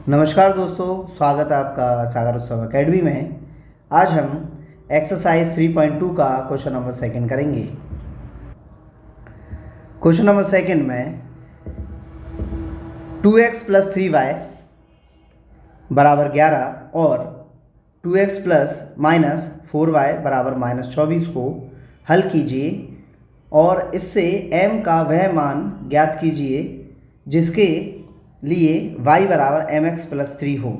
नमस्कार दोस्तों, स्वागत है आपका सागर उत्सव अकेडमी में। आज हम एक्सरसाइज 3.2 का क्वेश्चन नंबर सेकंड करेंगे। क्वेश्चन नंबर सेकंड में 2x प्लस 3y बराबर 11 और 2x प्लस माइनस 4y बराबर माइनस 24 को हल कीजिए और इससे m का वह मान ज्ञात कीजिए जिसके लिए y बराबर mx प्लस 3 हो।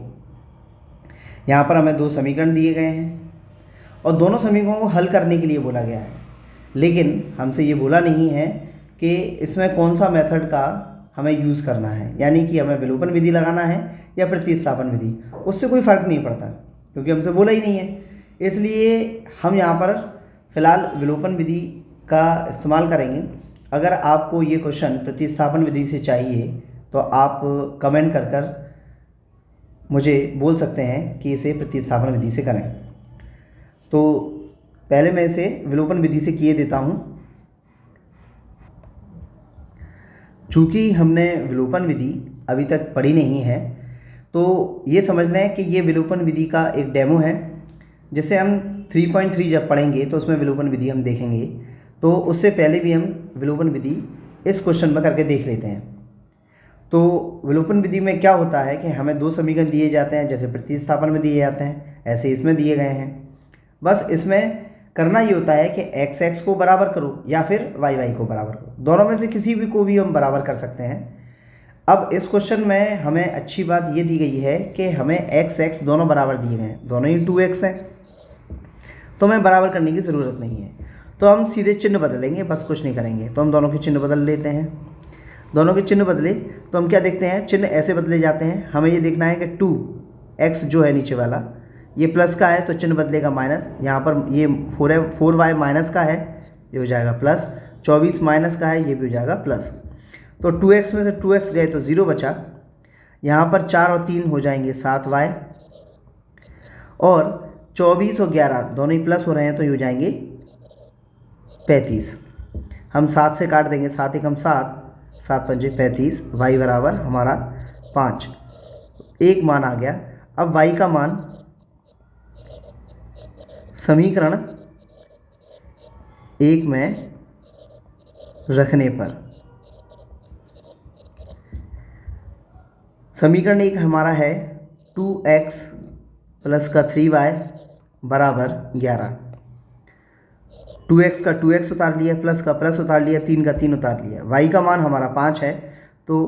यहाँ पर हमें दो समीकरण दिए गए हैं और दोनों समीकरणों को हल करने के लिए बोला गया है, लेकिन हमसे ये बोला नहीं है कि इसमें कौन सा मेथड का हमें यूज़ करना है, यानी कि हमें विलोपन विधि लगाना है या प्रतिस्थापन विधि। उससे कोई फ़र्क नहीं पड़ता क्योंकि हमसे बोला ही नहीं है। इसलिए हम यहाँ पर फ़िलहाल विलोपन विधि का इस्तेमाल करेंगे। अगर आपको ये क्वेश्चन प्रतिस्थापन विधि से चाहिए तो आप कमेंट कर मुझे बोल सकते हैं कि इसे प्रतिस्थापन विधि से करें। तो पहले मैं इसे विलोपन विधि से किए देता हूँ। चूँकि हमने विलोपन विधि अभी तक पढ़ी नहीं है तो ये समझ लें कि ये विलोपन विधि का एक डेमो है, जिसे हम 3.3 जब पढ़ेंगे तो उसमें विलोपन विधि हम देखेंगे। तो उससे पहले भी हम विलोपन विधि इस क्वेश्चन में करके देख लेते हैं। तो विलोपन विधि में क्या होता है कि हमें दो समीकरण दिए जाते हैं, जैसे प्रतिस्थापन में दिए जाते हैं ऐसे इसमें दिए गए हैं। बस इसमें करना ये होता है कि x x को बराबर करो या फिर y y को बराबर करो, दोनों में से किसी भी को भी हम बराबर कर सकते हैं। अब इस क्वेश्चन में हमें अच्छी बात ये दी गई है कि हमें x x दोनों बराबर दिए गए हैं, दोनों ही 2x हैं, तो हमें बराबर करने की ज़रूरत नहीं है। तो हम सीधे चिन्ह बदलेंगे, बस कुछ नहीं करेंगे। तो हम दोनों के चिन्ह बदल लेते हैं। दोनों के चिन्ह बदले तो हम क्या देखते हैं, चिन्ह ऐसे बदले जाते हैं। हमें ये देखना है कि 2x जो है नीचे वाला ये प्लस का है तो चिन्ह बदलेगा माइनस। यहाँ पर ये 4y माइनस का है, ये हो जाएगा प्लस। 24 माइनस का है, ये भी हो जाएगा प्लस। तो 2x में से 2x गए तो 0 बचा। यहाँ पर 4 और 3 हो जाएंगे 7y, और 24 और 11 दोनों ही प्लस हो रहे हैं तो ये हो जाएंगे 35। हम 7 से काट देंगे, 7 एकम 7, 7 पंजे 35, y बराबर हमारा 5। एक मान आ गया। अब y का मान समीकरण 1 में रखने पर, समीकरण 1 हमारा है 2x प्लस का 3y बराबर 11। 2x का 2x उतार लिया, प्लस का प्लस उतार लिया, 3 का 3 उतार लिया। y का मान हमारा 5 है तो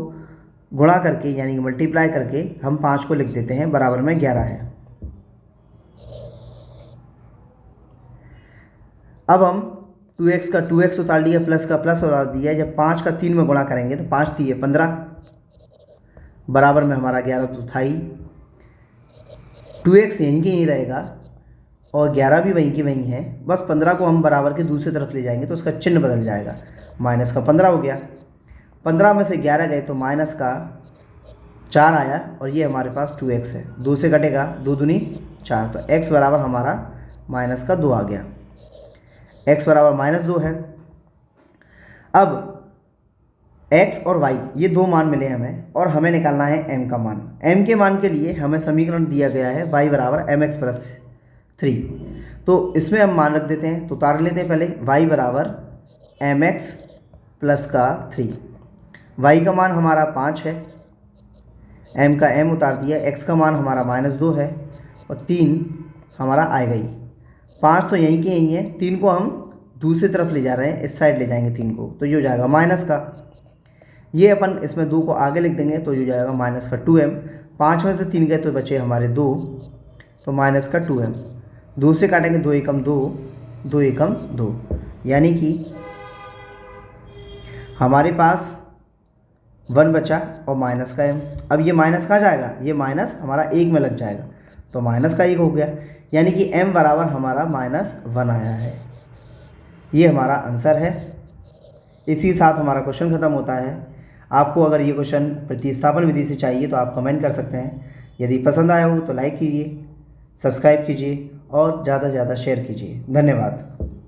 गुणा करके यानी कि मल्टीप्लाई करके हम 5 को लिख देते हैं, बराबर में 11 है। अब हम 2x का 2x उतार लिया, प्लस का प्लस उतार दिया। जब 5 का 3 में गुणा करेंगे तो 5 3 है 15, बराबर में हमारा 11 तो था ही। 2x यहीं के यहीं रहेगा और 11 भी वहीं की वहीं है। बस 15 को हम बराबर के दूसरी तरफ ले जाएंगे तो उसका चिन्ह बदल जाएगा, माइनस का 15 हो गया। 15 में से 11 गए तो माइनस का 4 आया और ये हमारे पास 2x है। 2 से कटेगा, 2 दूनी 4, तो x बराबर हमारा माइनस का 2 आ गया। x बराबर माइनस 2 है। अब x और y ये दो मान मिले हमें और हमें निकालना है m का मान। m के मान के लिए हमें समीकरण दिया गया है y बराबर mx प्लस 3। तो इसमें हम मान रख देते हैं, तो उतार लेते हैं पहले। y बराबर mx प्लस का 3। y का मान हमारा 5 है, m का m उतार दिया, x का मान हमारा माइनस 2 है और 3 हमारा आएगा ही। 5 तो यहीं के यहीं है, 3 को हम दूसरी तरफ ले जा रहे हैं, इस साइड ले जाएंगे 3 को, तो ये हो जाएगा माइनस का। ये अपन इसमें 2 को आगे लिख देंगे तो ये हो जाएगा माइनस का 2m। 5 में से 3 गए तो बचे हमारे 2, तो माइनस का 2m। 2 से काटेंगे 2 एकम 2, 2 एकम 2, यानी कि हमारे पास 1 बचा और माइनस का m। अब ये माइनस कहाँ जाएगा, ये माइनस हमारा 1 में लग जाएगा तो माइनस का 1 हो गया, यानी कि m बराबर हमारा -1 आया है। ये हमारा आंसर है। इसी साथ हमारा क्वेश्चन ख़त्म होता है। आपको अगर ये क्वेश्चन प्रतिस्थापन विधि से चाहिए तो आप कमेंट कर सकते हैं। यदि पसंद आया हो तो लाइक कीजिए, सब्सक्राइब कीजिए और ज़्यादा से ज़्यादा शेयर कीजिए। धन्यवाद।